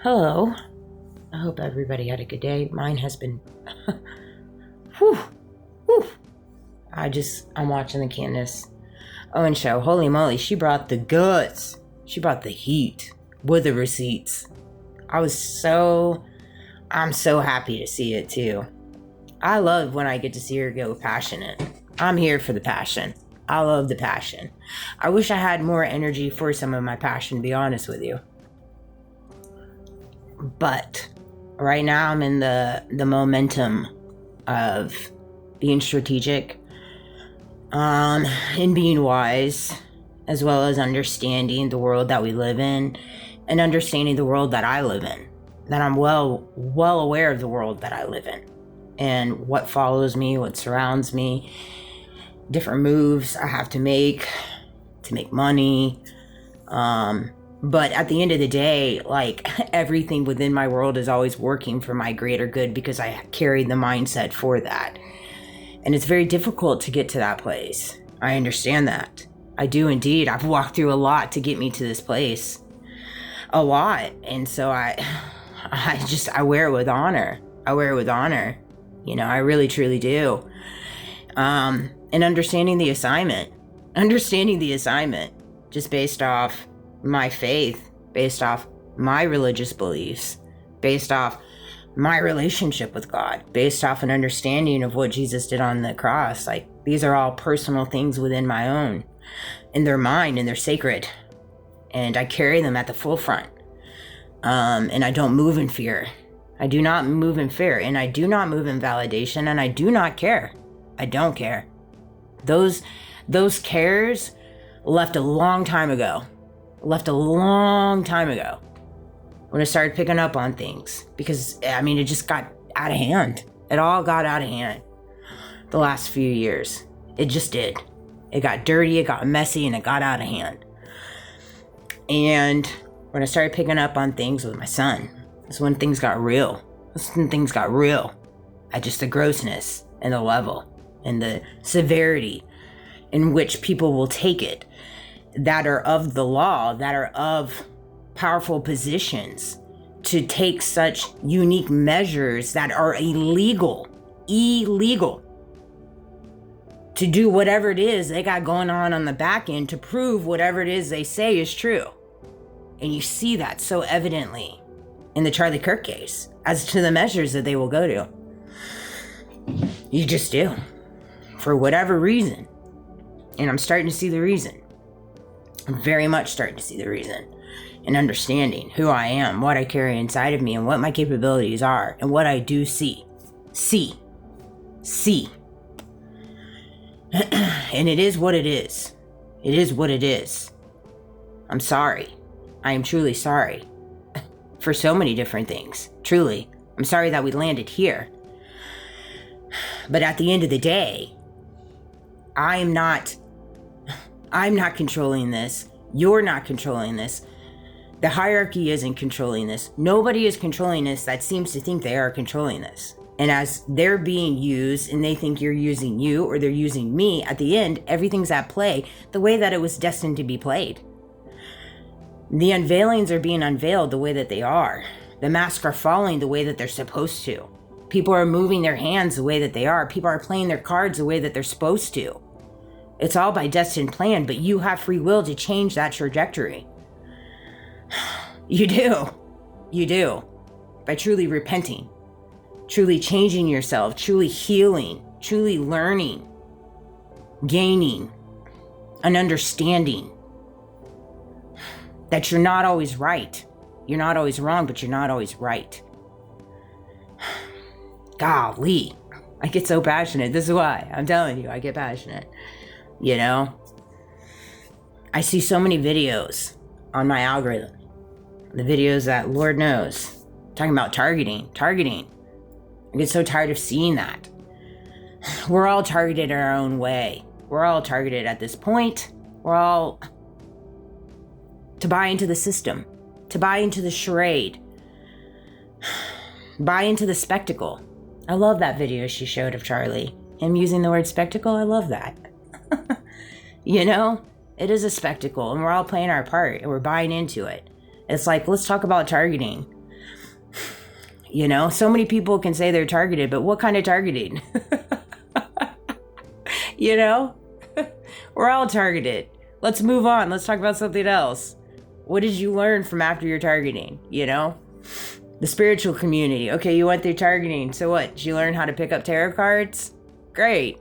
Hello. I hope everybody had a good day. Mine has been. Whew. Whew. I'm watching the Candace Owen show. Holy moly, she brought the goods. She brought the heat with the receipts. I'm so happy to see it too. I love when I get to see her go passionate. I'm here for the passion. I love the passion. I wish I had more energy for some of my passion, to be honest with you. But right now I'm in the momentum of being strategic, and being wise, as well as understanding the world that we live in and understanding the world that I live in. That I'm well aware of the world that I live in and what follows me, what surrounds me, different moves I have to make money. But at the end of the day, like, everything within my world is always working for my greater good because I carry the mindset for that. And it's very difficult to get to that place. I understand that. I do indeed. I've walked through a lot to get me to this place. A lot. And so I wear it with honor. I wear it with honor. You know, I really truly do. And understanding the assignment just based off my faith, based off my religious beliefs, based off my relationship with God, based off an understanding of what Jesus did on the cross. Like, these are all personal things within my own, and they're mine, and they're sacred, and I carry them at the full front. And I don't move in fear. I do not move in fear, and I do not move in validation, and I do not care. I don't care. Those cares left a long time ago when I started picking up on things, because it just got out of hand. It all got out of hand the last few years. It just did. It got dirty, it got messy, and it got out of hand. And when I started picking up on things with my son, that's when things got real. At just the grossness and the level and the severity in which people will take it, that are of the law, that are of powerful positions, to take such unique measures that are illegal, to do whatever it is they got going on the back end to prove whatever it is they say is true. And you see that so evidently in the Charlie Kirk case as to the measures that they will go to. You just do, for whatever reason. And I'm starting to see the reason. I'm very much starting to see the reason, and understanding who I am, what I carry inside of me, and what my capabilities are, and what I do see. And it is what it is. It is what it is. I'm sorry. I am truly sorry for so many different things. Truly. I'm sorry that we landed here. But at the end of the day, I'm not controlling this. You're not controlling this. The hierarchy isn't controlling this. Nobody is controlling this that seems to think they are controlling this. And as they're being used and they think you're using you or they're using me, at the end, everything's at play the way that it was destined to be played. The unveilings are being unveiled the way that they are. The masks are falling the way that they're supposed to. People are moving their hands the way that they are. People are playing their cards the way that they're supposed to. It's all by destined plan, but you have free will to change that trajectory. You do. By truly repenting, truly changing yourself, truly healing, truly learning, gaining an understanding that you're not always right. You're not always wrong, but you're not always right. Golly, I get so passionate. This is why. I'm telling you, I get passionate. You know, I see so many videos on my algorithm, the videos that Lord knows, talking about targeting. I get so tired of seeing that. We're all targeted our own way. We're all targeted at this point. We're all to buy into the system, to buy into the charade, buy into the spectacle. I love that video she showed of Charlie. Him using the word spectacle, I love that. You know, it is a spectacle, and we're all playing our part, and we're buying into it. It's like, let's talk about targeting. You know, so many people can say they're targeted, but what kind of targeting? You know, we're all targeted. Let's move on. Let's talk about something else. What did you learn from after your targeting? You know, the spiritual community. Okay, you went through targeting. So what? Did you learn how to pick up tarot cards? Great.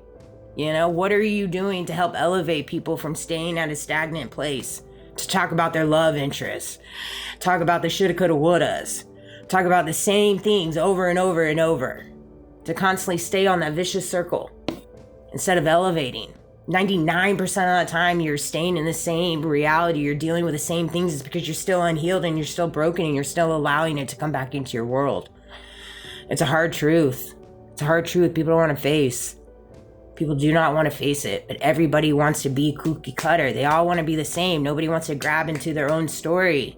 You know, what are you doing to help elevate people from staying at a stagnant place? To talk about their love interests. Talk about the shoulda, coulda, wouldas. Talk about the same things over and over and over. To constantly stay on that vicious circle instead of elevating. 99% of the time you're staying in the same reality. You're dealing with the same things. It's because you're still unhealed and you're still broken and you're still allowing it to come back into your world. It's a hard truth. It's a hard truth people don't want to face. People do not want to face it, but everybody wants to be cookie cutter. They all want to be the same. Nobody wants to grab into their own story.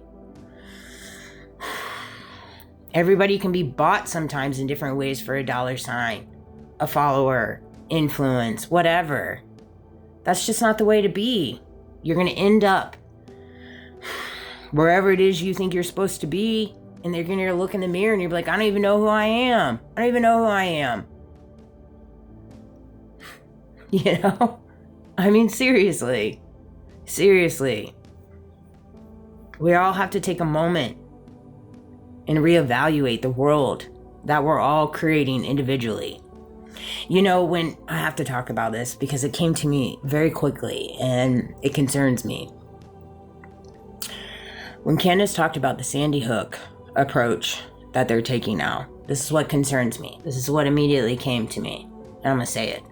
Everybody can be bought sometimes in different ways for $, a follower, influence, whatever. That's just not the way to be. You're going to end up wherever it is you think you're supposed to be, and they're going to look in the mirror and you're like, I don't even know who I am. I don't even know who I am. You know? I mean, seriously. Seriously. We all have to take a moment and reevaluate the world that we're all creating individually. You know, when I have to talk about this because it came to me very quickly and it concerns me. When Candace talked about the Sandy Hook approach that they're taking now, this is what concerns me. This is what immediately came to me. And I'm going to say it.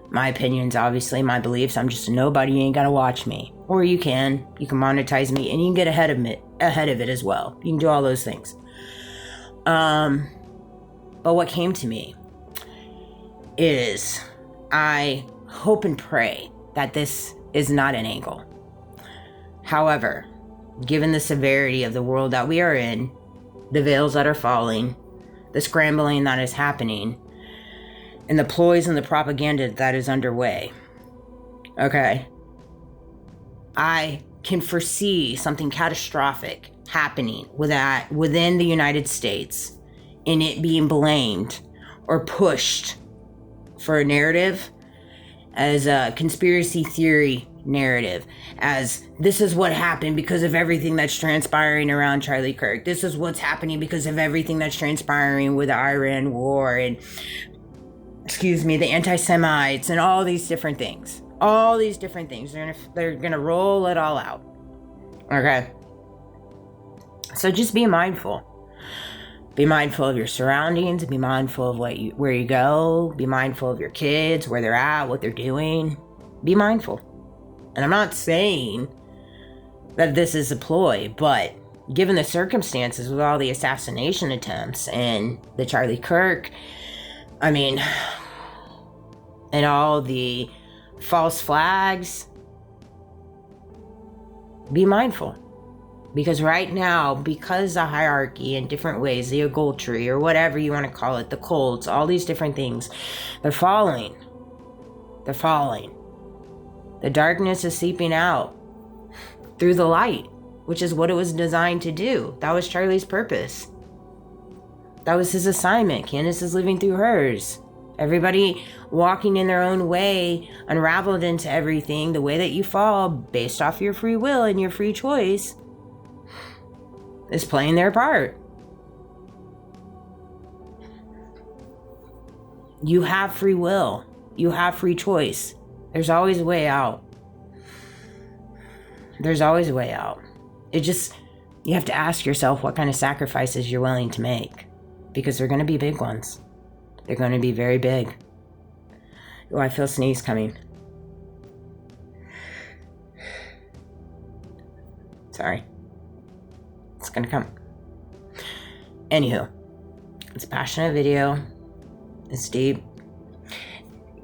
My opinions, obviously, my beliefs. I'm just a nobody. You ain't got to watch me. Or you can. You can monetize me and you can get ahead of it as well. You can do all those things. But what came to me is I hope and pray that this is not an angle. However, given the severity of the world that we are in, the veils that are falling, the scrambling that is happening, and the ploys and the propaganda that is underway, okay, I can foresee something catastrophic happening within the United States, and it being blamed or pushed for a narrative as a conspiracy theory narrative, as this is what happened because of everything that's transpiring around Charlie Kirk. This is what's happening because of everything that's transpiring with the Iran war and, the anti-Semites and all these different things. All these different things. They're gonna roll it all out. Okay? So just be mindful. Be mindful of your surroundings. Be mindful of where you go. Be mindful of your kids, where they're at, what they're doing. Be mindful. And I'm not saying that this is a ploy, but given the circumstances with all the assassination attempts and the Charlie Kirk, and all the false flags, be mindful. Because right now, because the hierarchy in different ways, the adultery or whatever you want to call it, the cults, all these different things, they're falling. They're falling. The darkness is seeping out through the light, which is what it was designed to do. That was Charlie's purpose. That was his assignment. Candace is living through hers. Everybody walking in their own way, unraveled into everything, the way that you fall, based off your free will and your free choice, is playing their part. You have free will. You have free choice. There's always a way out. There's always a way out. You have to ask yourself what kind of sacrifices you're willing to make. Because they're going to be big ones. They're going to be very big. Oh, I feel sneeze coming. Sorry. It's going to come. Anywho, it's a passionate video. It's deep.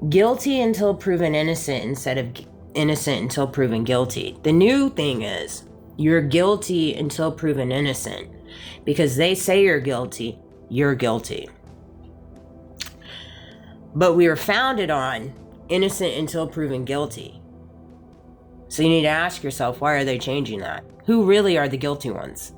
Guilty until proven innocent instead of innocent until proven guilty. The new thing is you're guilty until proven innocent. Because they say you're guilty, you're guilty. But we were founded on innocent until proven guilty. So you need to ask yourself, why are they changing that? Who really are the guilty ones?